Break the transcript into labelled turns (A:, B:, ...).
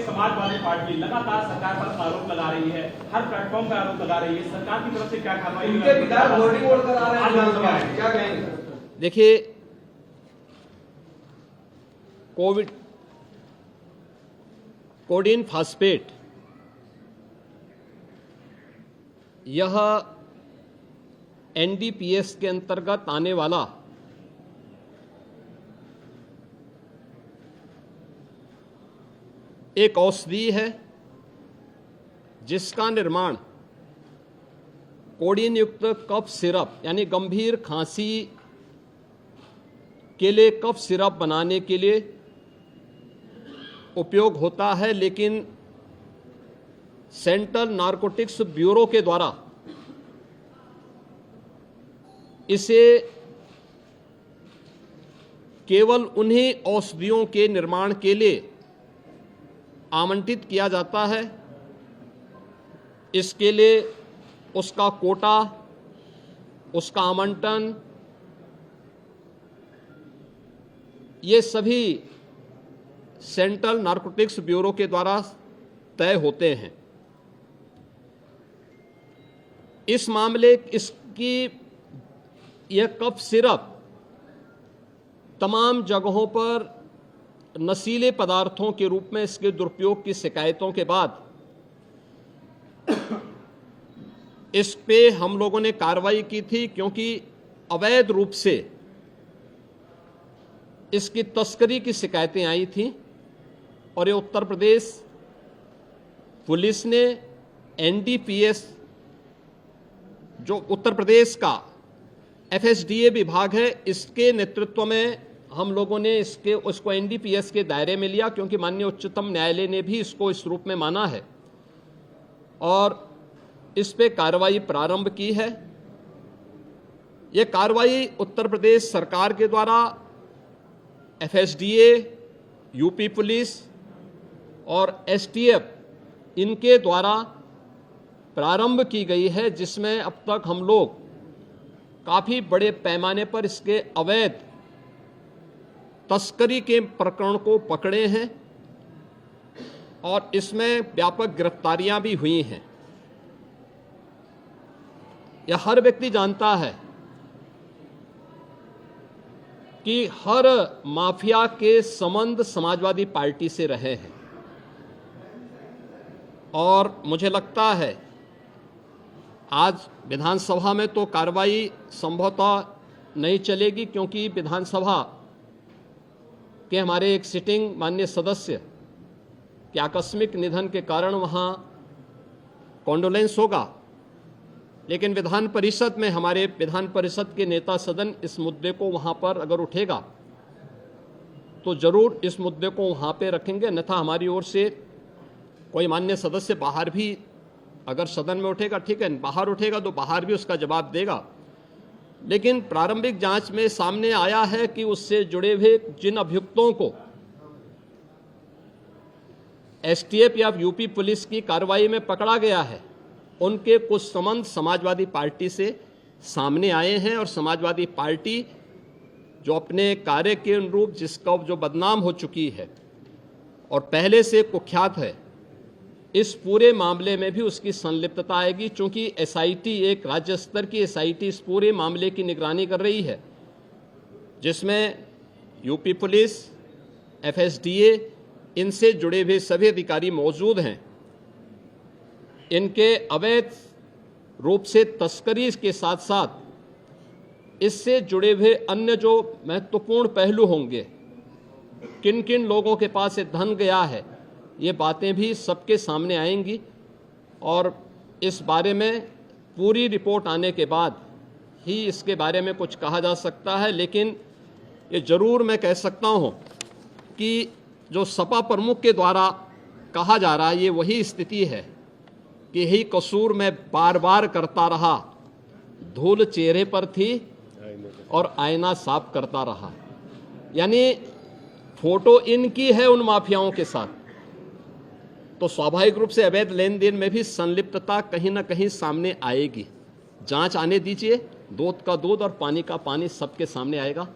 A: Samajwadi party लगातार सरकार पर आरोप लगा रही है, हर प्लेटफॉर्म पर आरोप लगा रही है, सरकार की तरफ से क्या कार्रवाई?
B: उनके विधायक होर्डिंग बोर्ड करा रहे हैं विधानसभा में, क्या कहेंगे?
C: देखिए, कोडिन फास्फेट यह एनडीपीएस के अंतर्गत आने वाला एक औषधि है जिसका निर्माण कोडिन युक्त कफ सिरप यानी गंभीर खांसी के लिए कफ सिरप बनाने के लिए उपयोग होता है, लेकिन सेंट्रल नारकोटिक्स ब्यूरो के द्वारा इसे केवल उन्हीं औषधियों के निर्माण के लिए आवंटित किया जाता है। इसके लिए उसका कोटा, उसका आवंटन, ये सभी सेंट्रल नारकोटिक्स ब्यूरो के द्वारा तय होते हैं। इस मामले इसकी यह कफ सिरप तमाम जगहों पर नशीले पदार्थों के रूप में इसके दुरुपयोग की शिकायतों के बाद इस पे हम लोगों ने कार्रवाई की थी, क्योंकि अवैध रूप से इसकी तस्करी की शिकायतें आई थीं और ये उत्तर प्रदेश पुलिस ने एनडीपीएस, जो उत्तर प्रदेश का एफएसडीए विभाग है, इसके नेतृत्व में हम लोगों ने उसको एनडीपीएस के दायरे में लिया, क्योंकि माननीय उच्चतम न्यायालय ने भी इसको इस रूप में माना है और इस पे कार्रवाई प्रारंभ की है। ये कार्रवाई उत्तर प्रदेश सरकार के द्वारा एफएसडीए, यूपी पुलिस और एसटीएफ इनके द्वारा प्रारंभ की गई है, जिसमें अब तक हम लोग काफ़ी बड़े पैमाने पर इसके अवैध तस्करी के प्रकरण को पकड़े हैं और इसमें व्यापक गिरफ्तारियां भी हुई हैं। यह हर व्यक्ति जानता है कि हर माफिया के संबंध समाजवादी पार्टी से रहे हैं और मुझे लगता है आज विधानसभा में तो कार्रवाई संभवतः नहीं चलेगी, क्योंकि विधानसभा के हमारे एक सिटिंग माननीय सदस्य के आकस्मिक निधन के कारण वहाँ कॉन्डोलेंस होगा, लेकिन विधान परिषद में हमारे विधान परिषद के नेता सदन इस मुद्दे को वहाँ पर अगर उठेगा तो जरूर इस मुद्दे को वहाँ पे रखेंगे, अन्यथा हमारी ओर से कोई मान्य सदस्य बाहर भी अगर सदन में उठेगा ठीक है, बाहर उठेगा तो बाहर भी उसका जवाब देगा। लेकिन प्रारंभिक जांच में सामने आया है कि उससे जुड़े हुए जिन अभियुक्तों को एसटीएफ या यूपी पुलिस की कार्रवाई में पकड़ा गया है, उनके कुछ संबंध समाजवादी पार्टी से सामने आए हैं और समाजवादी पार्टी जो अपने कार्य के अनुरूप जिसका जो बदनाम हो चुकी है और पहले से कुख्यात है, इस पूरे मामले में भी उसकी संलिप्तता आएगी। चूंकि एसआईटी एक राज्य स्तर की एसआईटी इस पूरे मामले की निगरानी कर रही है, जिसमें यूपी पुलिस, एफएसडीए, इनसे जुड़े हुए सभी अधिकारी मौजूद हैं। इनके अवैध रूप से तस्करी के साथ साथ इससे जुड़े हुए अन्य जो महत्वपूर्ण पहलू होंगे, किन किन लोगों के पास ये धन गया है, ये बातें भी सबके सामने आएंगी और इस बारे में पूरी रिपोर्ट आने के बाद ही इसके बारे में कुछ कहा जा सकता है। लेकिन ये ज़रूर मैं कह सकता हूँ कि जो सपा प्रमुख के द्वारा कहा जा रहा है, ये वही स्थिति है कि यही कसूर मैं बार बार करता रहा, धूल चेहरे पर थी और आईना साफ करता रहा। यानी फोटो इनकी है उन माफियाओं के साथ, तो स्वाभाविक रूप से अवैध लेन देन में भी संलिप्तता कहीं ना कहीं सामने आएगी। जांच आने दीजिए, दूध का दूध और पानी का पानी सबके सामने आएगा।